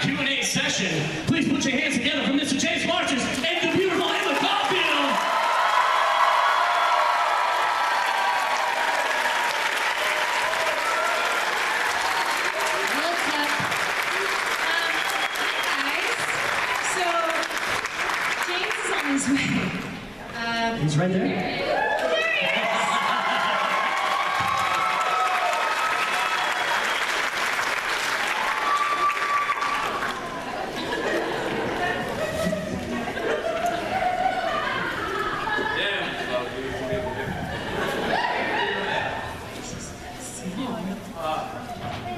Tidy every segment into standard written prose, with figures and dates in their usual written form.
Q&A session. Please put your hands together for Mr. James Marsters and the beautiful Emma Caulfield. What's up? Hi, guys. So, James is on his way. He's right there. There he is!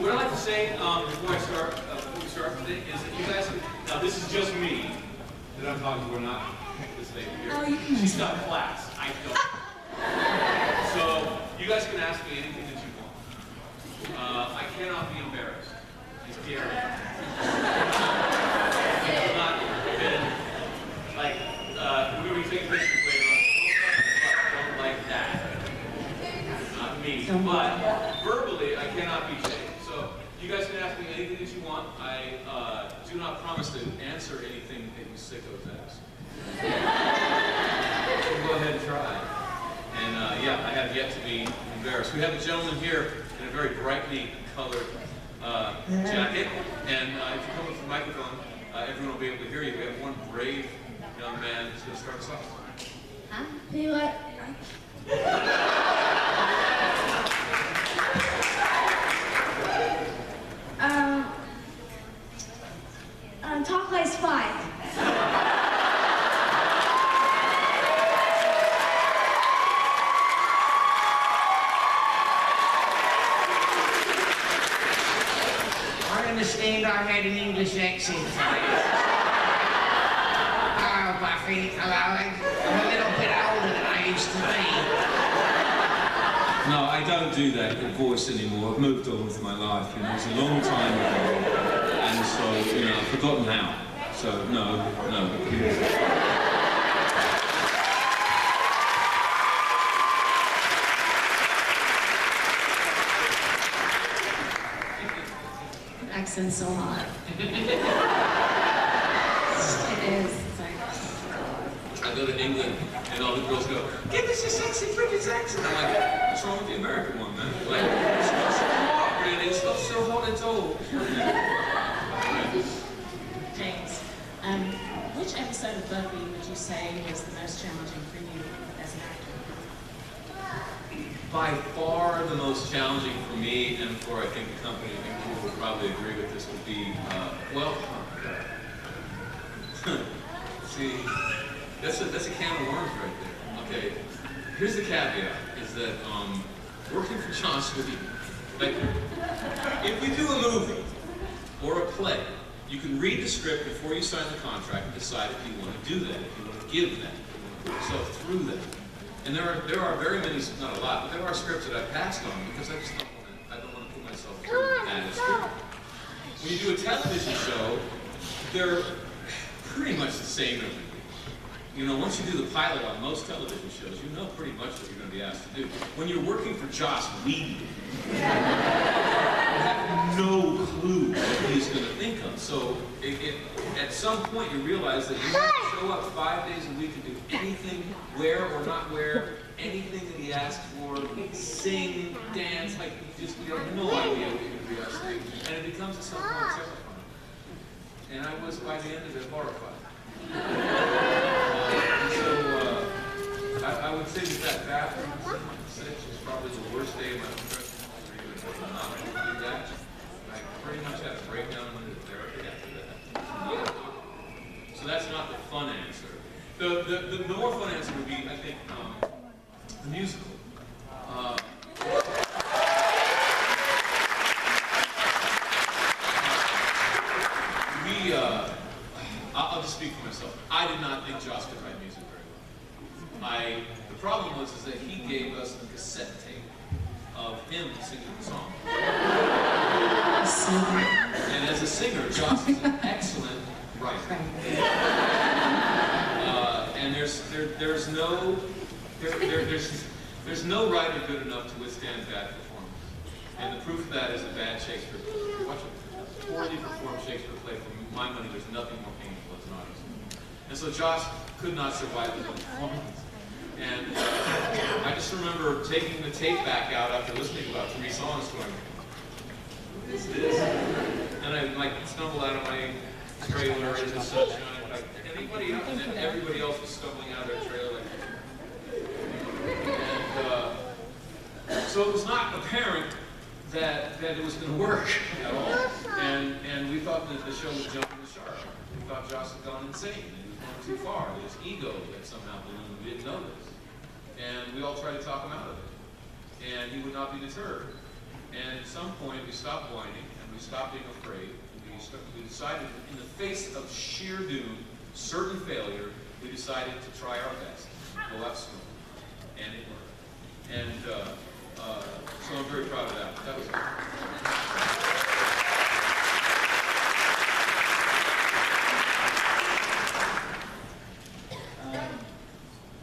What I'd like to say before we start today is that you guys, now this is just me that I'm talking to, we're not this lady here. Oh, you can She's got class, I don't. So, you guys can ask me anything that you want. I cannot be embarrassed. It's scary. It's not been, like, we're going to be taking pictures later on. Don't like that. Not me. But, verbally, I cannot be shaken. So, you guys can ask me anything that you want. I do not promise to answer anything that you sickos ask. So go ahead and try. And yeah, I have yet to be embarrassed. We have a gentleman here in a very brightly colored jacket. And if you come with the microphone, everyone will be able to hear you. We have one brave young man who's going to start us off. Huh? Tell you what. Talk like Spike. I understand I had an English accent today. Oh, Buffy, hello. I'm a little bit older than I used to be. No, I don't do that voice anymore. I've moved on with my life, you know. It's a long time ago. And so, you know, I've forgotten how. So, no. Accent's so hot. It is. It's like... I go to England and all the girls go, give us a sexy British accent. I'm like, what's wrong with the American one, man? Like, it's not so hot, really. It's not so hot at all. James, which episode of Buffy would you say was the most challenging for you as an actor? By far the most challenging for me and for, I think, the company, I think people will probably agree with this, would be, see, that's a can of worms right there. Okay, here's the caveat, is that working for Joss Whedon, like, if we do a movie or a play, you can read the script before you sign the contract and decide if you want to do that, if you want to give that, if you want to put yourself through that. And there are very many, not a lot, but there are scripts that I've passed on because I just don't want to put myself through that script. When you do a television show, they're pretty much the same every week. You know, once you do the pilot on most television shows, you know pretty much what you're going to be asked to do. When you're working for Joss Whedon, you have no clue what he's going to think of. So at some point you realize that you have to show up 5 days a week and do anything, wear or not wear, anything that he asks for, sing, dance, like you have no idea what you're going to be asked to do. And it becomes at some point terrifying. And I was, by the end of it, horrified. I would say that bathroom sex was probably the worst day of my professional career. Not to do that. I pretty much had a breakdown and went to therapy after that. So that's not the fun answer. The more fun answer would be, I think, the musical. I'll just speak for myself. I did not think Joss could write music very well. The problem was that he gave us a cassette tape of him singing the song. And as a singer, Joss is an excellent writer. And there's no writer good enough to withstand bad performance. And the proof of that is a bad Shakespeare play. Watch it. poorly performed Shakespeare play, for my money, there's nothing more painful as an audience. And so Joss could not survive his own performance. And I just remember taking the tape back out after listening to about 3 songs, going, "What is this?" And I like stumbled out of my trailer into sunshine, like anybody else, and then everybody else was stumbling out of their trailer. Like, and so it was not apparent that it was going to work at all. And we thought that the show was jumping the shark. We thought Joss had gone insane. He was going too far. His ego had somehow ballooned. We didn't know this. And we all tried to talk him out of it. And he would not be deterred. And at some point, we stopped whining, and we stopped being afraid. And we decided, in the face of sheer doom, certain failure, we decided to try our best. Go up strong. And it worked. And so I'm very proud of that. That was good.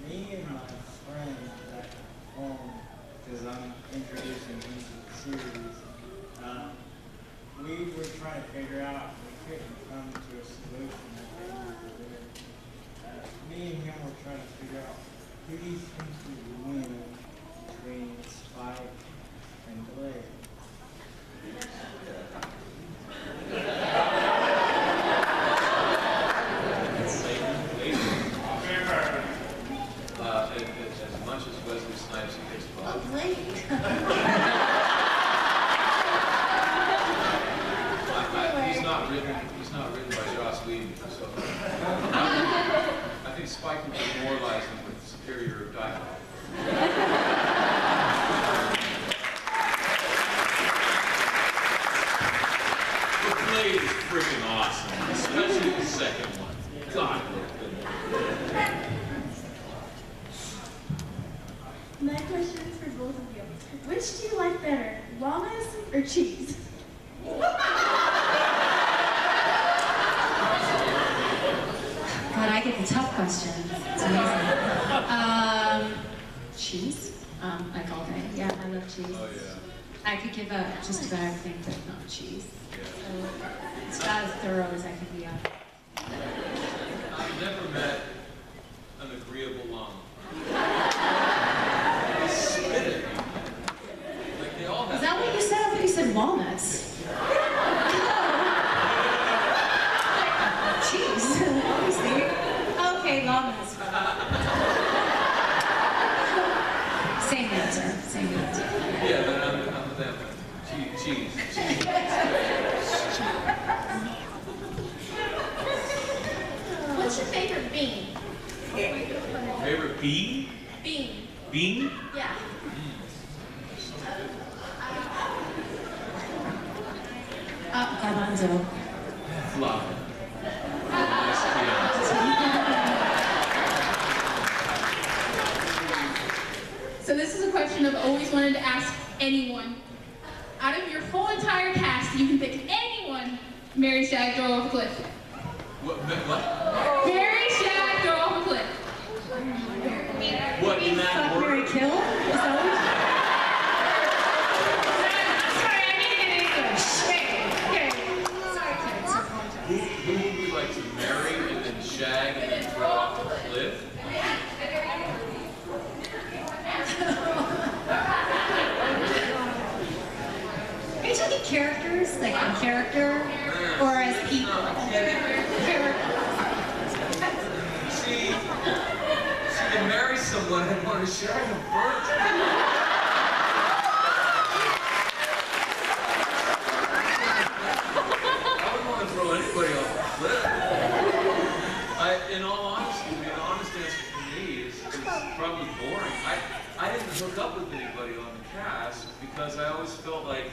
Me and my friend back home, because I'm introducing him to the series, we were trying to figure out, we couldn't come to a solution that they wanted to do. Me and him were trying to figure out, who do you think would win between Spike and Blade? As much as Wesley Snipes kicks the ball. He's not written by Joss Whedon, so I think Spike would be demoralizing with superior dialogue. The play is freaking awesome, especially the second one. God, My question is for both of you. Which do you like better, walnuts or cheese? God, I get the tough questions. It's amazing. Cheese. Like all day. Yeah, I love cheese. oh yeah. I could give up just about everything but not cheese. Yeah. So it's about as thorough as I can be on. I've never met an agreeable lung. They spit at me. Like they all have. Is that what you said? I thought you said walnuts. Cheese, obviously. Okay, walnuts. Same answer. Same answer. Yeah, but I'm with them. Cheese. What's your favorite bean? Favorite bean? Bean. Bean? Yeah. Garbanzo. Flop. Nice kid. So this is a question I've always wanted to ask anyone. Out of your whole entire cast, you can pick anyone, marry, shag, throw off a cliff. What? Marry, shag, throw off a cliff. What in that Fuck, marry, word? kill? Is that what I'm sorry, I mean it in English. Okay. Sorry, kids. I apologize. Who would we like to marry and then shag and then throw off a cliff? Are you talking characters? Like a character? Or as people? See, to marry someone, I'd want to shag them first. I wouldn't want to throw anybody off a cliff. In all honesty, the honest answer for me is probably boring. I didn't hook up with anybody on the cast because I always felt like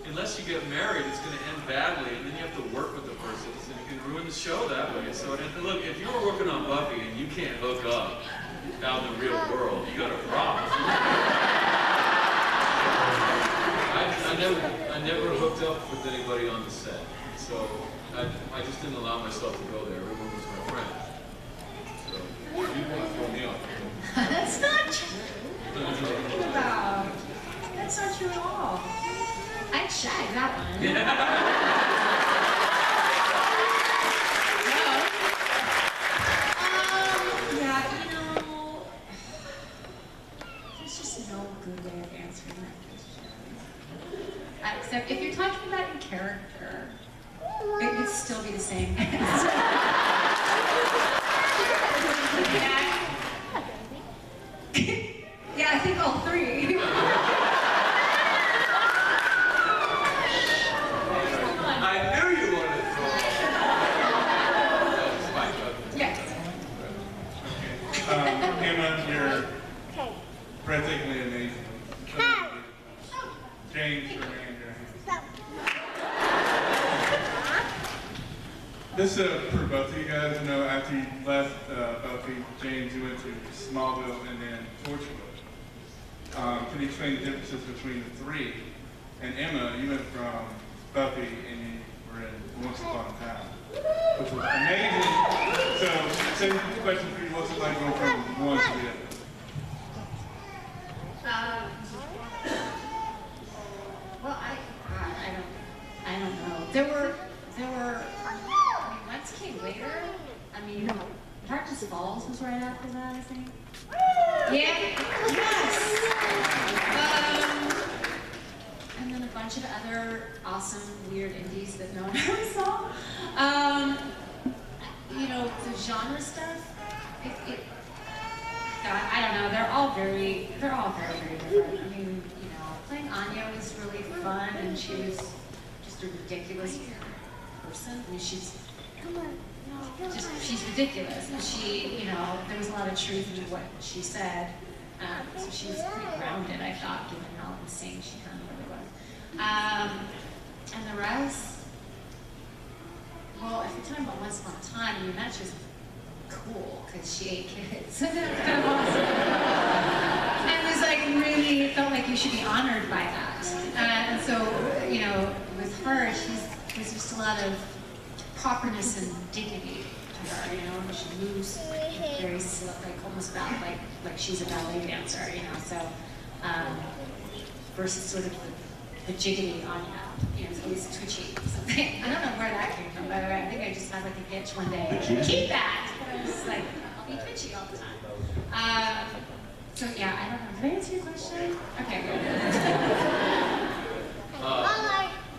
unless you get married, it's going to end badly, and then you have to work with the person, and you can ruin the show that way. So, look, if you were working on Buffy and you can't hook up out in the real world, you got a problem. I never hooked up with anybody on the set, so I just didn't allow myself to go there. Everyone was my friend. So, you want to throw me off. That's not true. What are you talking about? That's not true at all. I'd shag that one. Yeah. Buffy. James, you went to Smallville and then Torchwood. Can you explain the differences between the three? And Emma, you went from Buffy and you were in Once Upon a Time, which was amazing. So, same question for you. What's it like going from one to the other? Well, I don't know. There were, I mean, Lex came later. I mean, Darkness Falls was right after that, I think. Yeah, yes. And then a bunch of other awesome, weird indies that no one ever saw. You know, the genre stuff, God, I don't know, they're all very, very different. I mean, you know, playing Anya was really fun, and she was just a ridiculous person. I mean, she's ridiculous. And she, you know, there was a lot of truth in what she said. So she was pretty grounded, I thought, given how insane she kind of really was. And the rest, well, if you're talking about Once Upon a Time, I mean, that's just cool, because she ate kids. So that's kind of awesome. And it was like really, felt like you should be honored by that. And so, you know, with her, there's just a lot of properness and dignity to her, you know, and she moves very slow, like almost like she's a ballet dancer, you know, so, versus sort of the jiggity Anya, you know, it's always twitchy or something. I don't know where that came from, by the way. I think I just had like an itch one day. Keep that! But I was just like, I'll be twitchy all the time. So yeah, I don't know. Did I answer your question? Okay, good.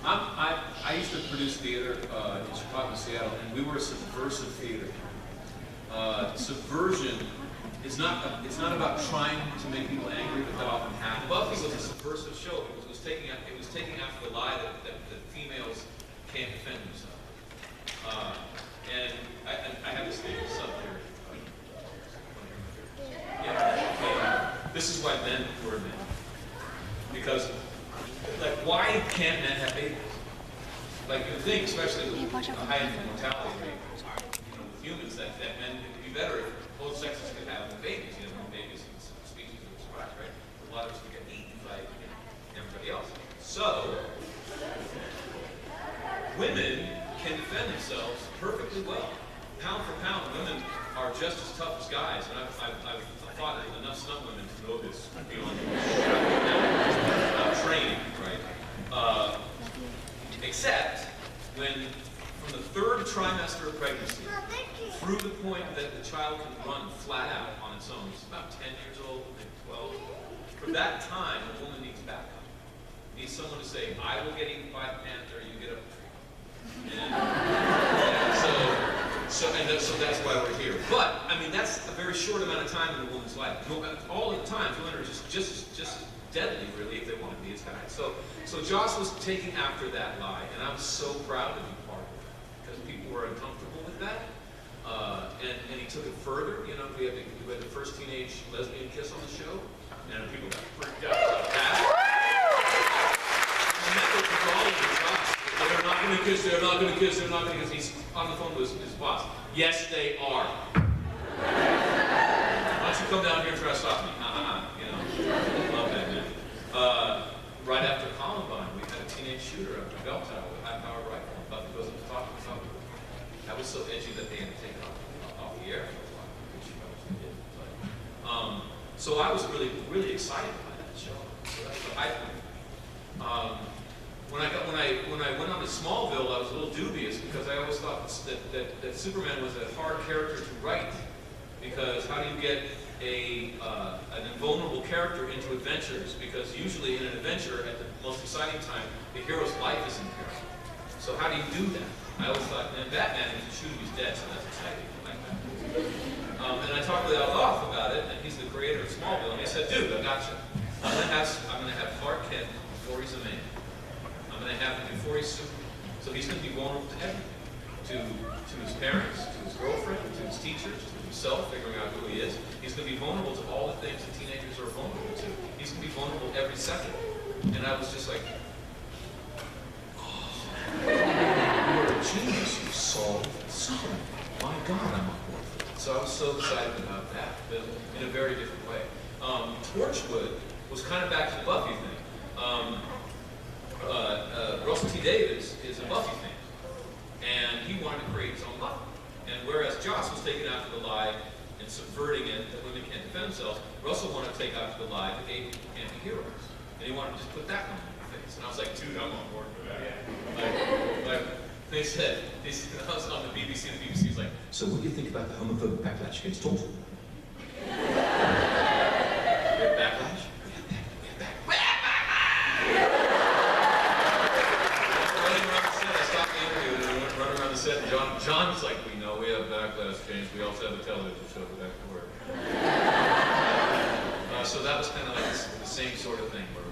I used to produce theater in Chicago and Seattle, and we were a subversive theater. Subversion is not about trying to make people angry, but that often happens. Buffy was a subversive show because it was taking after the lie that females can't defend themselves. And I have this thing up here. Yeah. This is why men were men. Because, like, why can't men have babies? Like, you would think, especially with a high mortality rate, you know, with humans, that men would be better if both sexes could have babies. You know, babies in species would survive, right? A lot of us would get eaten by everybody else. So, women can defend themselves perfectly well. Pound for pound, women are just as tough as guys, and I've fought enough stunt women to know this beyond training, right? Except when, from the third trimester of pregnancy, through the point that the child can run flat out on its own, it's about 10 years old, maybe 12. For that time, a woman needs backup. Needs someone to say, I will get eaten by a panther, you get up the tree. And so that's why we're here. But, I mean, that's a very short amount of time in a woman's life. All of the time, women are just as deadly, really, if they want to be as guys. So Joss was taking after that lie, and I was so proud to be part of it, because people were uncomfortable with that. And he took it further. You know, we had the first teenage lesbian kiss on the show, and people got freaked out about that. And that was all of the Joss. They're not going to kiss, they're not going to kiss, they're not going to kiss. He's on the phone with his boss. Yes, they are. Why don't you come down here and try to stop me? You know, love that, man. Right after Columbine, we had a teenage shooter at the bell tower with a high-powered rifle. Buffy goes up to talk to himself. That was so edgy that they had to take it off the air for a while, which you probably did. But, so I was really, really excited by that show. So that's the high point. When I went on to Smallville, I was a little dubious because I always thought that Superman was a hard character to write, because how do you get an invulnerable character into adventures? Because usually in an adventure, at the most exciting time, the hero's life is in peril. So how do you do that? I always thought, man, Batman, if you shoot him, he's dead, so that's exciting. I like that. And I talked with Al Goff about it, and he's the creator of Smallville, and he said, dude, I got you. I'm gonna have Clark Kent before he's a man. I'm going to have him before he's Superman. So he's going to be vulnerable to everything. To his parents, to his girlfriend, to his teachers, to himself, figuring out who he is. He's going to be vulnerable to all the things that teenagers are vulnerable to. He's going to be vulnerable every second. And I was just like, oh, you're a genius. You solved Superman. My God, I'm on board for that. So So I was so excited about that, but in a very different way. Torchwood was kind of back to the Buffy thing. Russell T. Davies is a Buffy fan, and he wanted to create his own Buffy. And whereas Joss was taking after the lie and subverting it, that women can't defend themselves, Russell wanted to take after the lie that gay people can't be heroes. And he wanted to just put that on their face. And I was like, dude, I'm on board for that. Like they said, I was on the BBC, and the BBC was like, so what do you think about the homophobic backlash against Torchwood? Backlash? And John was like, we know we have backlash, James. We also have a television show for that to work. So that was kind of like the same sort of thing, where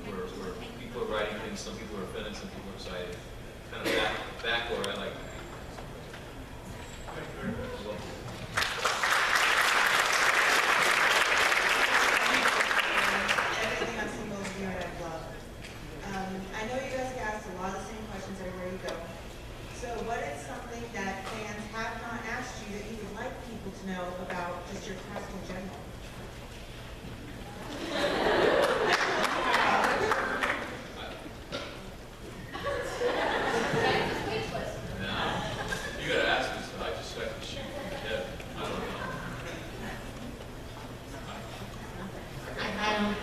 people are writing things, some people are offended, some people are excited. Kind of back where I like. Everything I've seen both of you and I've loved. I know you guys get asked a lot of the same questions everywhere you go. So what is something that fans have not asked you that you would like people to know about just your cast in general? You gotta ask me, so I just have to shoot. Yeah, I don't know.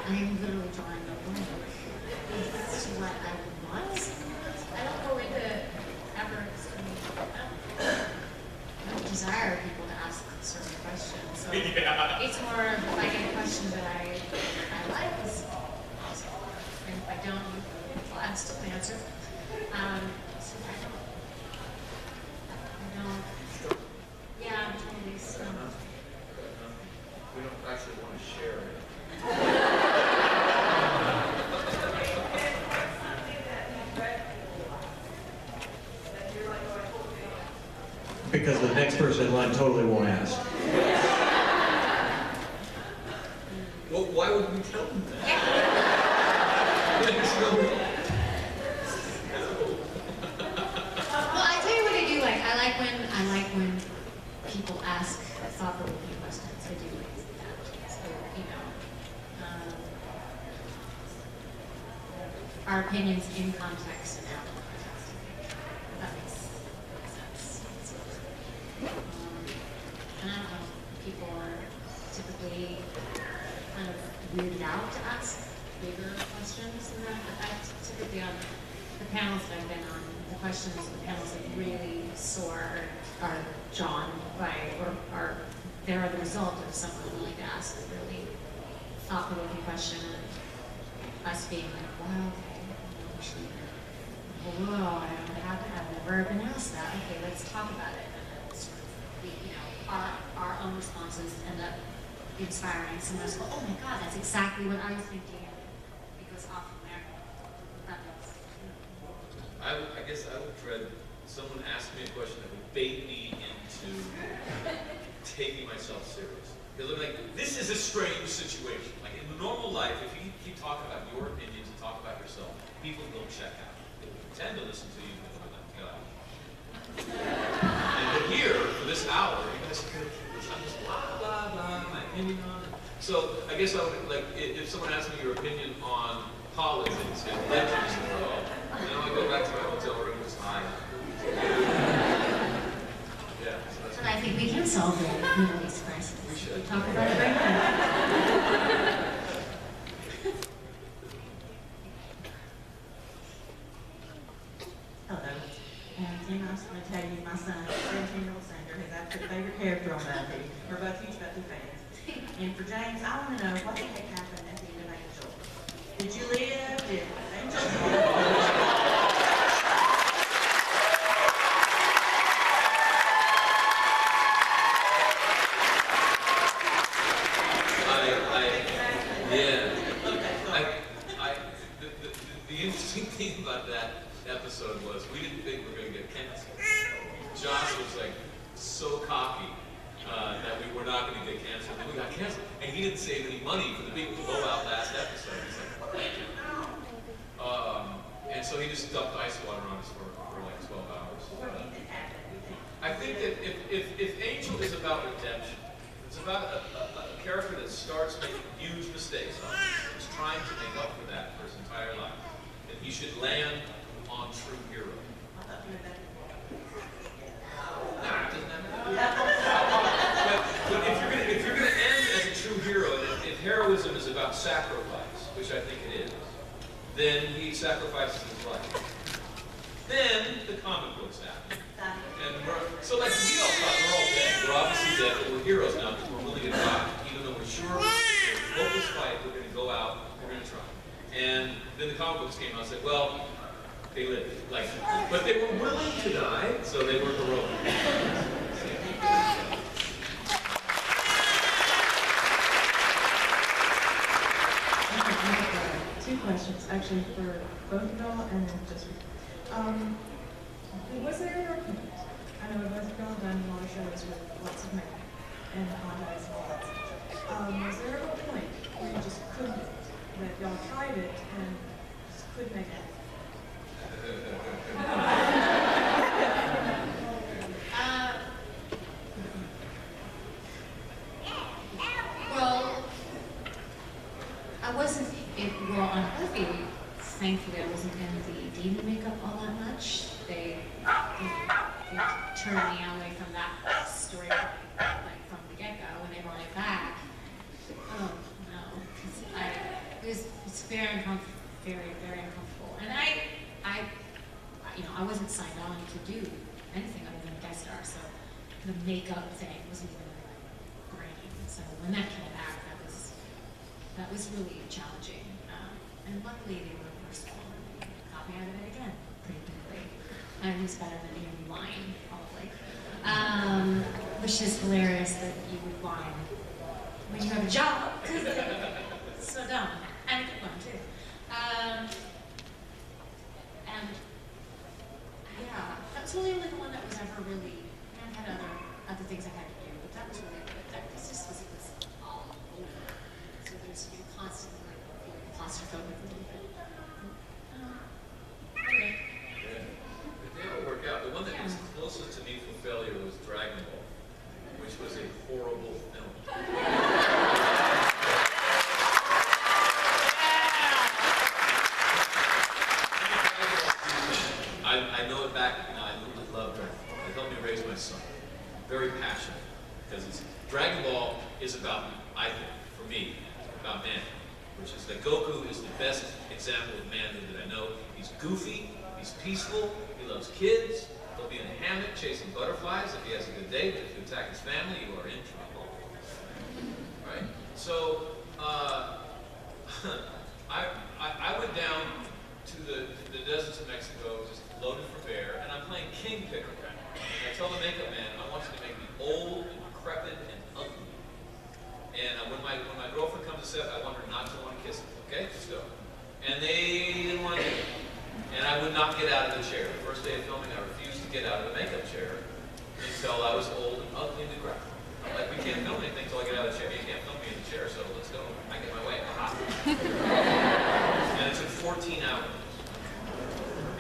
I'm literally drawing a blank. This is what I would want. I don't go into ever I don't desire people to ask certain questions. So Yeah. it's more of if I get a question that I like, it's awesome. And if I don't, I'll still answer. So I don't, yeah, I'm totally stumped. We don't actually want to share it. Because the next person in line totally won't ask. Well, why would we tell them that? There's no way. Well, I tell you what I do like. I like when people ask thought-provoking questions. I do like that. So, you know, our opinions in context and out of context. If that makes sense. And I don't know, people are typically kind of weirded out to ask bigger questions than that, but that's typically on the panels that I've been on, the questions of the panels that really soar are drawn by, or they're the result of someone willing to ask a really thought-provoking question, and us being like, wow, okay, whoa, I've never been asked that. Okay, let's talk about it. And then sort of, you know, our own responses end up inspiring someone else. Oh my God, that's exactly what I was thinking. It goes off from there. That makes. I guess I would dread someone ask me a question that would bait me into taking myself serious. Because I'm like, this is a strange situation. Like in normal life, if you keep talking about your opinions and talk about yourself, people will check out. They will pretend to listen to you, but they're not God. And here, for this hour, you guys are going to keep this. I'm just blah, blah, blah, my opinion on it. So I guess I would, like, if someone asked me your opinion on politics and legends, I go back to my hotel room and just hide. Yeah. So And I think we can solve the Middle East crisis. We should. Talk about it right now. Hello. And I was going to tell you, my son, 17-year-old Sander, his absolute favorite character on Buffy. We're both huge Buffy fans. And for James, I want to know what the heck happened at the end of Angel. Did you live? Did Angel The interesting thing about that episode was we didn't think we were going to get canceled. Joss was like so cocky that we were not going to get canceled, and we got canceled. And he didn't save any money for the big blowout last episode. He's like, what did you know? And so he just dumped ice water on us for like 12 hours. I think that if Angel is about redemption, It's about a character that starts making huge mistakes on it. He's trying to make up for that for his entire life. And he should land on true hero. I thought you were that. Nah, it doesn't have but if you're gonna end as a true hero, and if heroism is about sacrifice, which I think it is, then he sacrifices his life. Then the comic books happen. And so like we all thought we're all dead. We're obviously dead, but we're heroes now because we're willing to die. Even though we're sure we're in a hopeless fight, we're gonna go out, we're gonna try. And then the comic books came out and said, well, they lived. Like, but they were willing to die, so they were heroic. Two questions, actually, for both of y'all, and then just was there ever a point? I know both of y'all done a lot of shows with lots of makeup and contacts and all that stuff. Was there ever a point where you just couldn't, that y'all tried it and just couldn't make it? Well, I wasn't, well, on Buffy, thankfully I wasn't in the demon makeup all that much. They turned me away from that story, like from the get-go, when they brought it back. Oh, no, because it's very uncomfortable, very uncomfortable. And I wasn't signed on to do anything other than guest star, so the makeup thing wasn't even in my brain. So when that came back, that was really challenging. And luckily they were merciful and got me out of it again pretty quickly. And it was better than being lying, probably. Which is hilarious that you would lie when you have a job. It's so dumb. And a good one too. And yeah, that was really the one that was ever really, I had other things I had to do, but that was really good. That was just because it was all over. So there's you constantly like feeling claustrophobic a little bit. Anyway. Yeah. They all work out. The one that was closest to me for failure was Dragon Ball, which was a horrible film. I know it back, I love Dragon Ball. It helped me raise my son. Very passionate. Because Dragon Ball is about, I think, for me, about man. Which is that Goku is the best example of manhood that I know. He's goofy, he's peaceful, he loves kids, he'll be in a hammock chasing butterflies if he has a good day, but if you attack his family, you are in trouble. Right? So, I went down to the deserts of Mexico, just loaded for bear, and I'm playing King Pickerel. And I tell the makeup man, I want you to make me old and decrepit and ugly. And when my girlfriend comes to set, I want her not to want to kiss me. Okay, let's go. And they didn't want to do it. And I would not get out of the chair. The first day of filming, I refused to get out of the makeup chair until I was old and ugly and decrepit. I'm like, we can't film anything until I get out of the chair. You can't film me in the chair, so let's go. I get my way. And it took 14 hours.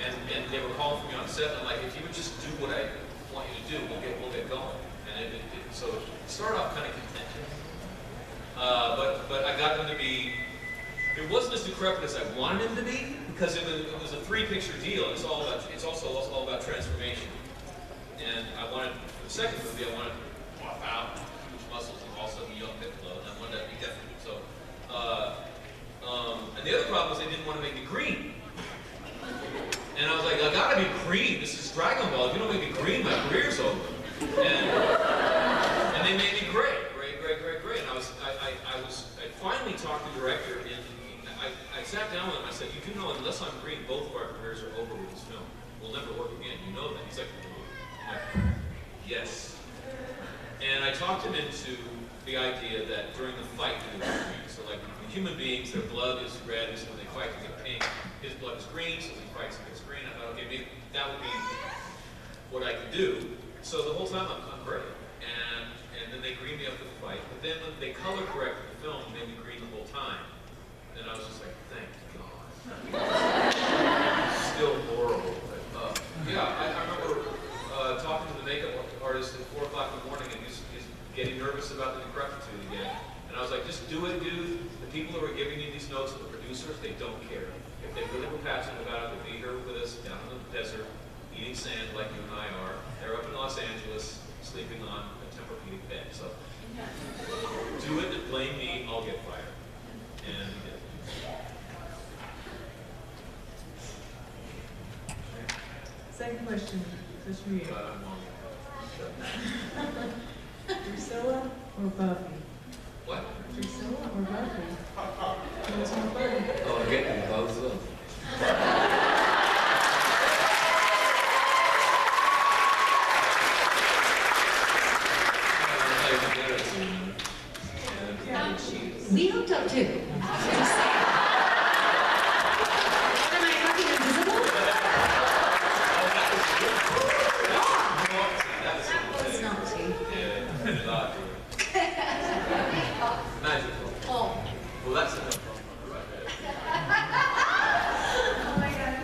And they were calling for me on set, and I'm like, if you would just do what I want you to do, we'll get going. And so it started off kind of contentious. But I got them to be, it wasn't as decrepit as I wanted him to be, because it was a 3-picture deal. It's also all about transformation. And I wanted, for the second movie, I wanted to pop out, huge muscles, and also be young Piccolo, and I wanted that to be different. So, and the other problem was they didn't want to make me green. And I was like, I gotta be green. This is Dragon Ball. If you don't make me green, my career's over. And they made me gray. And I finally talked to the director, and I sat down with him. I said, you do know, unless I'm green, both of our careers are over with this film. We'll never work again. You know that. He's like, yes. And I talked him into the idea that during the fight, so like human beings, their blood is red, so when they fight, they get pink. His blood is green, so when he fights, he gets green. I thought, okay, maybe that would be what I could do. So the whole time, I'm great. And then they greened me up for the fight. But then when they color corrected the film, they made me green the whole time. And I was just like, thank God. Still horrible. But, yeah, I remember talking to the makeup artist at 4 o'clock in the morning, and he's getting nervous about the decrepitude again. And I was like, just do it, dude. The people who are giving you these notes, the producers, they don't care. If they really were passionate about it, they'd be here with us down in the desert, eating sand like you and I are. They're up in Los Angeles, sleeping on a Tempur-Pedic bed. So do it and blame me, I'll get fired. And he did. Second question, just for you. Drusilla or Buffy? What? Drusilla or Buffy? Who's more fun? Oh, I'm getting both of them. We hooked up too. Just saying. Am I fucking invisible? That's not tea. Yeah, not magical. Oh. Well, that's enough. Oh my god.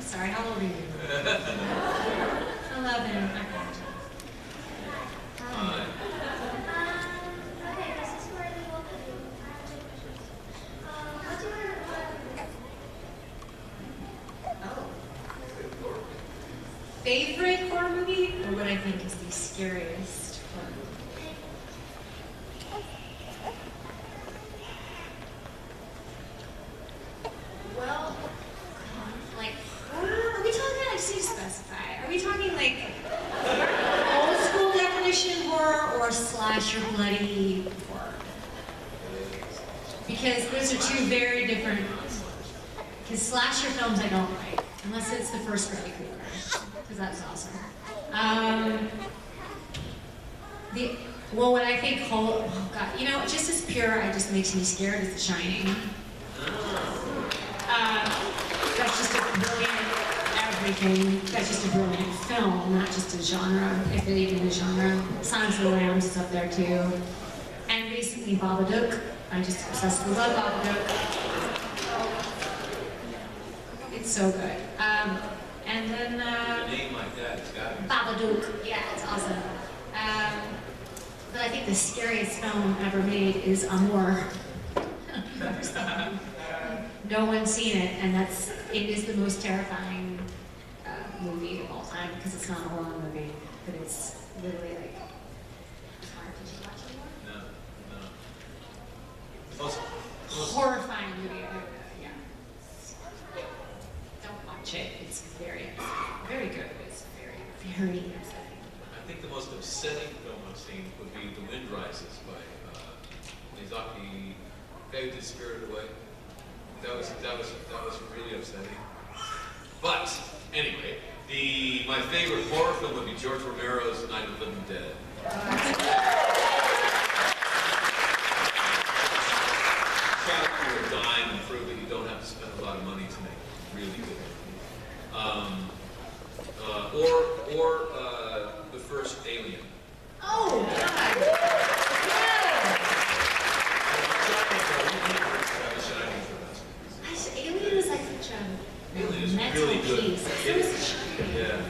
Sorry, how old are you? 11. Okay, this is for the both of you. I have two questions. What's your favorite horror movie? Or what I think is the scariest horror movie? Well, like, are we talking, I just need to specify, are we talking like old school definition horror or slasher bloody horror? Because those are two very different, because slasher films I don't like, unless it's the first Freddy Krueger, because that's awesome. Well, when I think oh god, you know, just as pure, it just makes me scared is The Shining. That's just a brilliant everything. That's just a brilliant film, not just a genre, if it even is a genre. Silence of the Lambs is up there too. And recently Babadook. I just obsessively love Babadook. It's so good. And then A name like that, it's got to be. Babadook. Yeah, it's awesome. But I think the scariest film ever made is Amour. No one's seen it, and it is the most terrifying movie of all time because it's not a horror movie, but it's literally like. Did you watch it? No. Horrifying movie. Yeah. Don't watch it. It's very good. It's very upsetting. I think the most upsetting film I've seen would be The Wind Rises by Miyazaki, guy who did Spirited Away. That was really upsetting. But anyway, my favorite horror film would be George Romero's Night of the Living Dead. Chapter of dying and prove that you don't have to spend a lot of money to make really good. Or the first Alien. Oh God! Alien is like such a Alien is mental really good. piece. It's Yeah.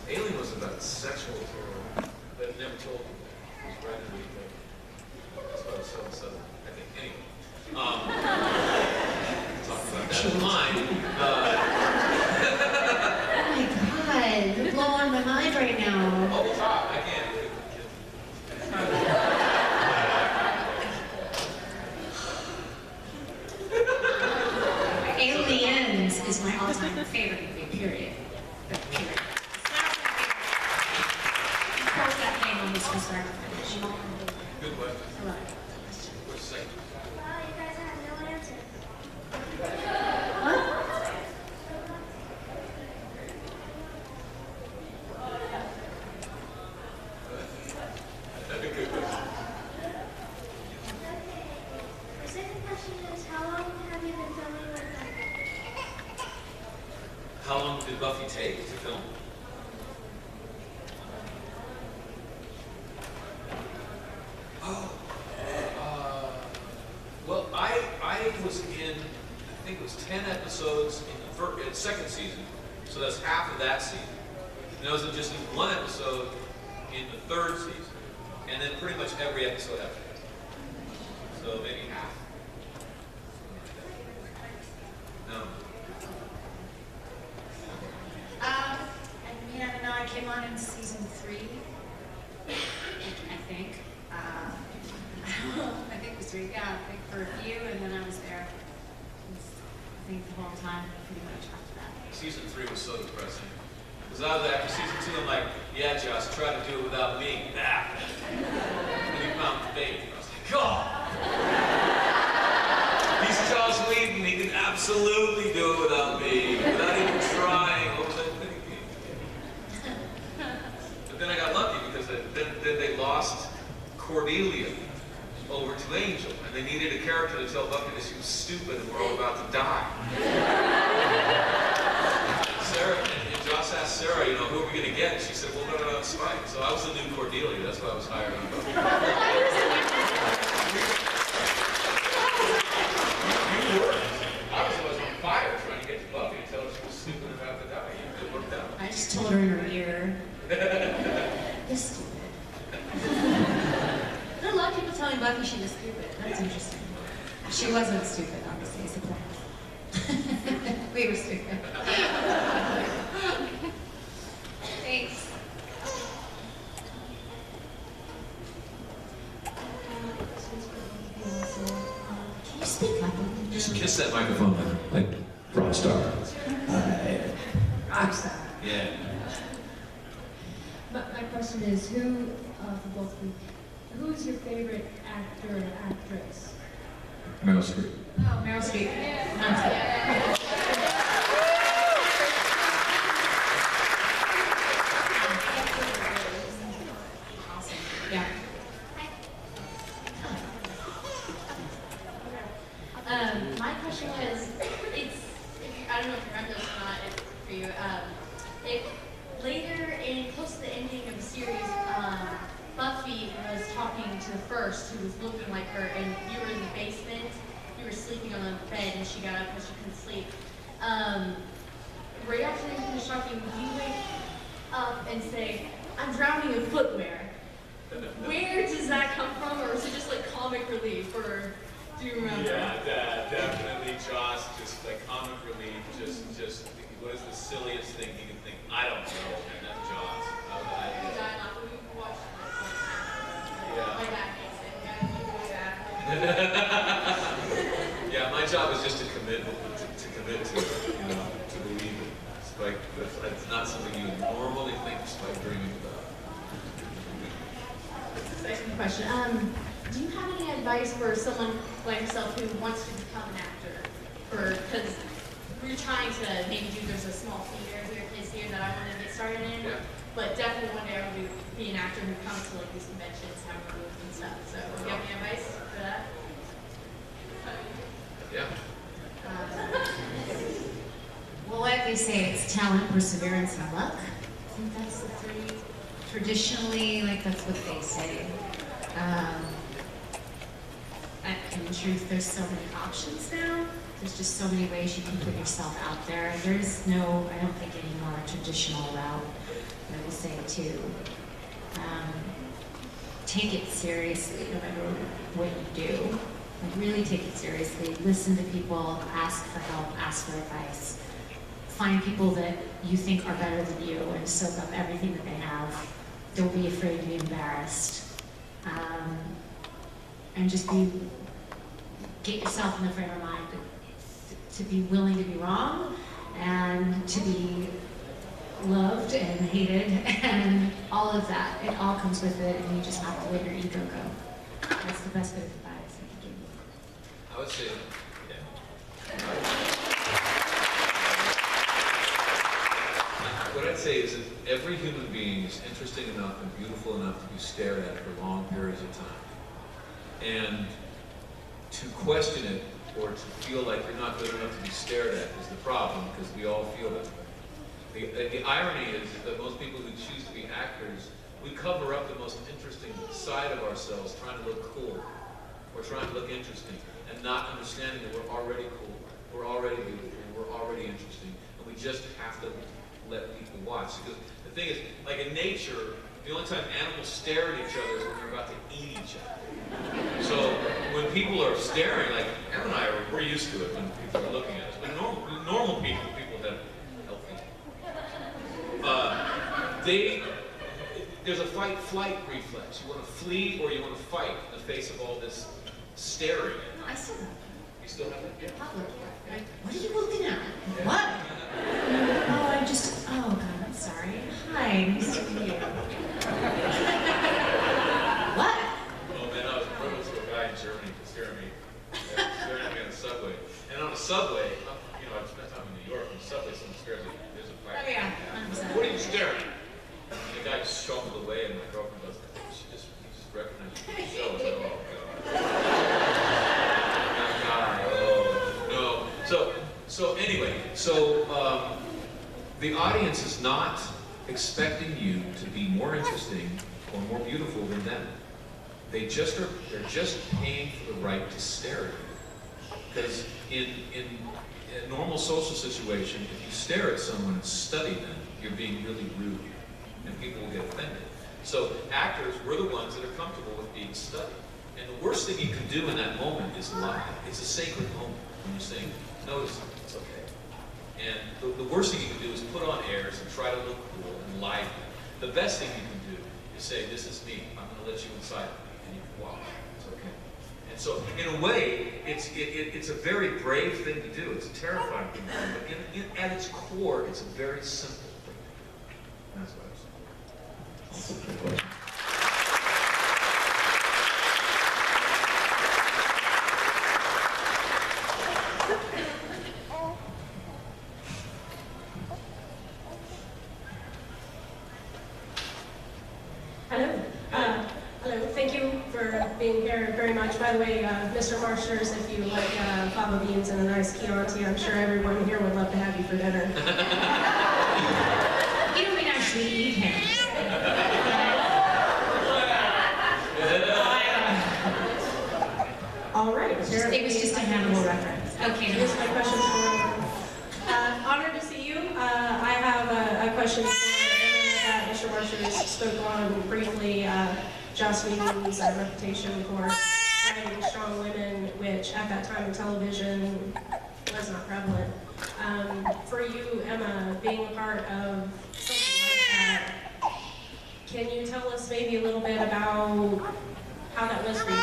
Alien was about sexual terror, but it never told you that. It was right in the That's why it was so subtle, I think. Anyway. Talk about that in mind. Oh my God, you're blowing my mind right now. Oh, talk. I can't. Aliens is my all-time favorite movie, period. Period. Of course, that name on this was start to finish. Good question. I love it. What's the second? Well, you guys have no answer. What? Good question. My second question is, how long have you been filming with them? How long did Buffy take to film? Well, I was in, I think it was 10 episodes in the second season, so that's half of that season. And there wasn't just one episode in the third season, and then pretty much every episode after that. So maybe half. No. I mean, I don't know, I came on in season 3, I think. I think it was 3, yeah, I think for a few, and then I was there, I think the whole time, pretty much after that. Season 3 was so depressing. Because I was after season 2, I'm like, yeah, Joss, try to do it without me. Nah. And he found faith. I was like, God! He's Joss Whedon. He can absolutely do it without me, without even trying. What was I thinking? But then I got lucky because then they lost Cordelia over to Angel, and they needed a character to tell Buffy that she was stupid and we're all about to die. Sarah, and Joss asked Sarah, you know, who are we going to get? And she said, well, no, Spike. So I was the new Cordelia. That's why I was hired on Buffy. You were. I was on fire trying to get to Buffy and tell her she was stupid and about to die. It worked out. I just told her in her ear, you're stupid. There are a lot of people telling Buffy she was stupid. That's interesting. She wasn't stupid, obviously, it's a plan. We were stupid. Thanks. Can you speak up? Just kiss that microphone like rock star. Rock star. Yeah. My question is, who, for both of you, who is your favorite actor or actress? Meryl Streep. Oh, Meryl Streep. Awesome. Yeah. My question was, I don't know if you remember this or not, it's for you. Later in, close to the ending of the series, Buffy was talking to the first who was looking like her, and you were in the basement, you were sleeping on the bed, and she got up because she couldn't sleep. Right after they finished talking, you wake up and say, I'm drowning in footwear. Where does that come from, or is it just like comic relief, or do you remember? Yeah, definitely Joss, just like comic relief, just what is the silliest thing he can think? I don't know, and that's Joss. Yeah, my job is just to commit to it, you know, to believe it. Spike, it's not something you would normally think Spike dreaming about. Second question. Do you have any advice for someone like yourself who wants to become an actor? Because we're trying to maybe there's a small theater here, kids here that I want to get started in. Yeah. But definitely one day I want to be an actor who comes to like these conventions, have groups and stuff. So do you have any advice for that? Yeah. Well, like they say, it's talent, perseverance, and luck. I think that's the 3. Traditionally, like that's what they say. In truth, there's so many options now. There's just so many ways you can put yourself out there. There's no, I don't think, any more traditional route. I will say too. Take it seriously, no matter what you do. Like really take it seriously. Listen to people. Ask for help. Ask for advice. Find people that you think are better than you and soak up everything that they have. Don't be afraid to be embarrassed. And just get yourself in the frame of mind to be willing to be wrong and to be loved and hated and all of that. It all comes with it, and you just have to let your ego go. That's the best bit of advice I can give you. I would say, what I'd say is that every human being is interesting enough and beautiful enough to be stared at for long periods of time. And to question it or to feel like you're not good enough to be stared at is the problem, because we all feel that. The irony is that most people who choose to be actors, we cover up the most interesting side of ourselves trying to look cool or trying to look interesting and not understanding that we're already cool, we're already beautiful, we're already interesting, and we just have to let people watch. Because the thing is, like in nature, the only time animals stare at each other is when they're about to eat each other. So when people are staring, like Emma and I, we're used to it when people are looking at us. But normal people that are healthy, there's a fight-flight reflex. You want to flee or you want to fight in the face of all this staring. I still have You still have it? that. Public, yeah. What are you looking at? What? Oh God, I'm sorry. Hi, nice to meet you. What? Oh man, I was privileged to a guy in Germany to stare at me on the subway. And on the subway, I've spent time in New York, on the subway, someone stares at me. There's a fight. Oh yeah, 100%. What are you staring at? And the guy just shuffled away, and my girlfriend goes, he just recognized me from the show. I was like, oh God. That guy, oh no. So anyway, the audience is not expecting you to be more interesting or more beautiful than them. They're just paying for the right to stare at you. Because in a normal social situation, if you stare at someone and study them, you're being really rude, and people will get offended. So actors, we're the ones that are comfortable with being studied. And the worst thing you can do in that moment is lie. It's a sacred moment when you're saying, notice it's okay. And the worst thing you can do is put on airs and try to look cool and lie to them. The best thing you can do is say, this is me, I'm going to let you inside of me, and you can walk. It's okay. And so, in a way, it's a very brave thing to do. It's a terrifying thing to do. But at its core, it's a very simple thing to do. And that's what I was saying. That's a good question. Hello, thank you for being here very much. By the way, Mr. Marsters, if you like fava beans and a nice Chianti, I'm sure everyone here would love to have you for dinner. You don't mean actually eat him. All right. It was just a Hannibal reference. Okay. Here's my questions for honored to see you. I have a question for Emma that Mr. Marsters spoke on briefly. Joss Whedon's reputation for writing strong women, which at that time in television was not prevalent. For you, Emma, being a part of something like that, can you tell us maybe a little bit about how that was for you?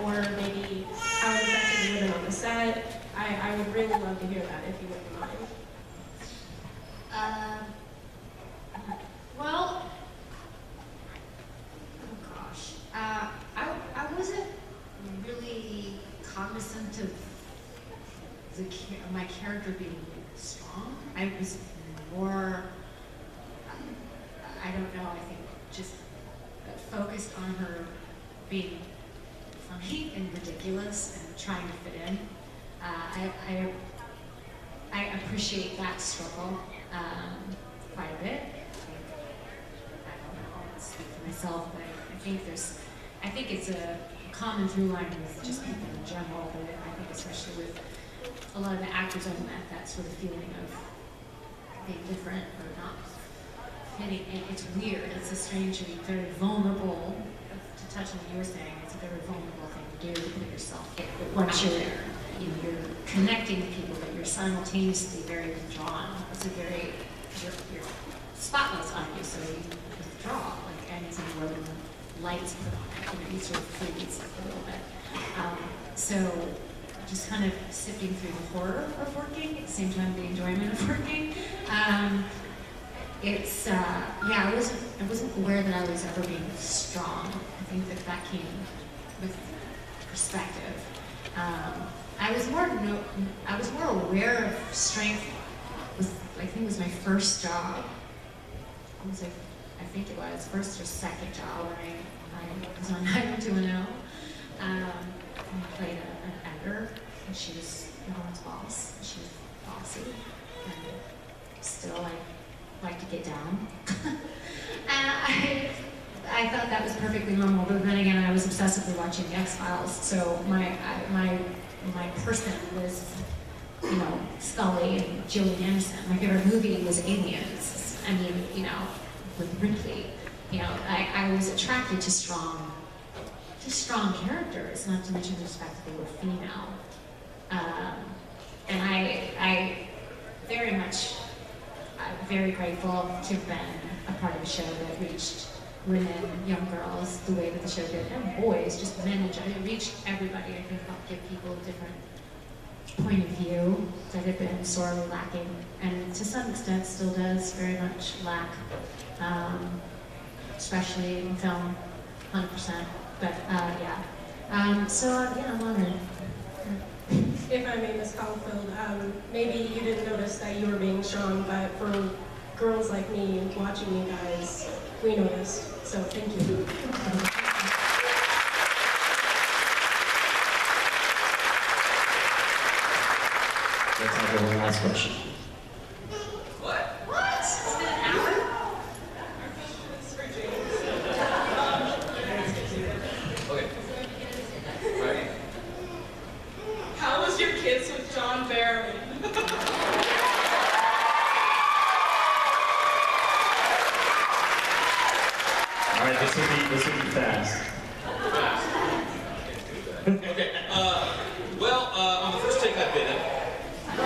Or maybe how it affected the women on the set? I would really love to hear that if you wouldn't mind. Well, oh gosh, I wasn't really cognizant of my character being strong. I was more, I don't know, I think just focused on her being funny and ridiculous and trying to fit in. I appreciate that struggle quite a bit. I don't know, I'll speak for myself, but I think it's a common through line with just people in general, but I think especially with a lot of the actors I've met, that sort of feeling of being different or not fitting in. It's weird, it's a strangely very vulnerable, to touch on what you were saying, it's a very vulnerable thing to do, to put yourself in. But once you're there, you're connecting to people, but you're simultaneously very withdrawn. It's a very, your spotlight's on you, so you withdraw, like anything more than lights put on it, you sort of freeze a little bit. So just kind of sifting through the horror of working, at the same time the enjoyment of working. I wasn't aware that I was ever being strong. I think that came with perspective. I was more aware of strength with, I think it was my first job. I think it was first or second job when I was on 90210. I played an editor, and she was everyone's boss. She was bossy, and still I like to get down. I thought that was perfectly normal, but then again, I was obsessively watching the X-Files, so my person was, Scully and Gillian Anderson. My favorite movie was Aliens, I mean, you know, with Ripley, you know, I was attracted to strong characters, not to mention the fact that they were female. And I very much, I'm very grateful to have been a part of a show that reached women, young girls, the way that the show did, and boys, just men in general. It reached everybody. I think helped give people a different point of view that had been sorely lacking, and to some extent still does very much lack, especially in film, 100%. But yeah, yeah, I'm honored. If I may, Ms. Caulfield, maybe you didn't notice that you were being shown, but for girls like me watching you guys, we noticed. So thank you. Let's have one last question. What? It's been an hour? Okay. Right. How was your kiss with John Barrowman? All right, this will be fast. Okay. Well, on the first take I bit him. I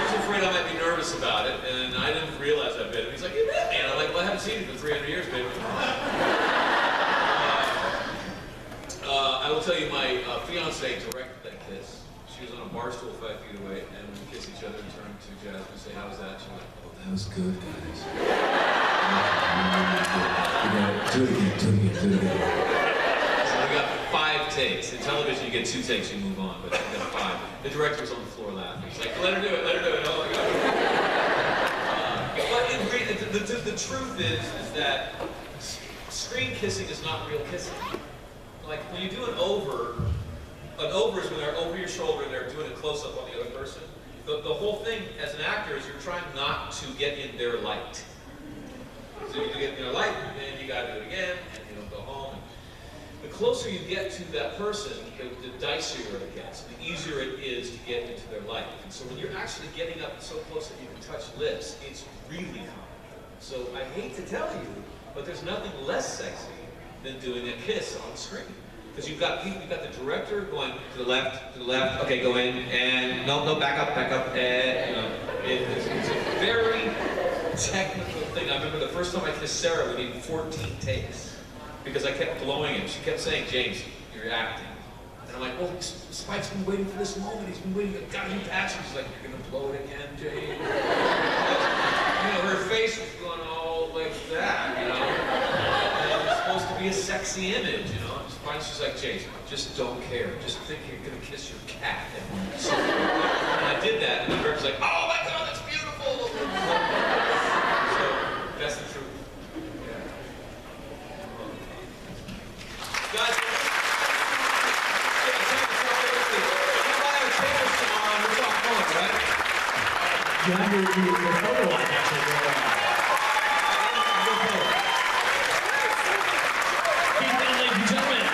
was afraid I might be nervous about it, and I didn't realize I bit him. He's like, "You bit me," and I'm like, "Well, I haven't seen you for 300 years, baby." I will tell you, my fiance directed that kiss. She was on a bar stool 5 feet away, and we kissed each other and turned to Jasmine and say, "How was that?" She's like, "Oh, that was good, guys." Do it again. So we got 5 takes. In television, you get 2 takes, you move on, but we got 5. The director was on the floor laughing. He's like, let her do it. Oh my God. But the truth is that screen kissing is not real kissing. Like, when you do an over is when they're over your shoulder and they're doing a close-up on the other person. The whole thing, as an actor, is you're trying not to get in their light. So you get in their light, then you gotta do it again, and you don't go home. And the closer you get to that person, the dicier it gets, the easier it is to get into their life. And so when you're actually getting up so close that you can touch lips, it's really complicated. So I hate to tell you, but there's nothing less sexy than doing a kiss on the screen. Because you've got the director going to the left, okay, go in, and no, back up, and, you know, it's a very technical thing. I remember the first time I kissed Sarah, we needed 14 takes, because I kept blowing it. She kept saying, "James, you're acting." And I'm like, "Well, Spike's been waiting for this moment, he's been waiting, gotta be passionate." She's like, "You're gonna blow it again, James." You know, her face was going all like that, you know. And it's supposed to be a sexy image, you know. Finally, she's like, "James, just don't care. Just think you're gonna kiss your cat." And I did that, and the director's like, "Oh my God, that's beautiful." So that's the truth. Yeah. Guys, You have your photo line actually going on. Keep it, ladies and gentlemen.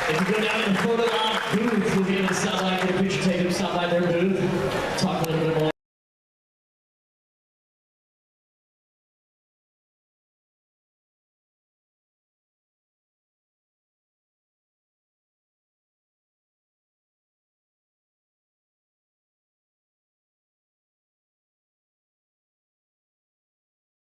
If you go down to the photo op booth, you'll be able to sound like a picture tape.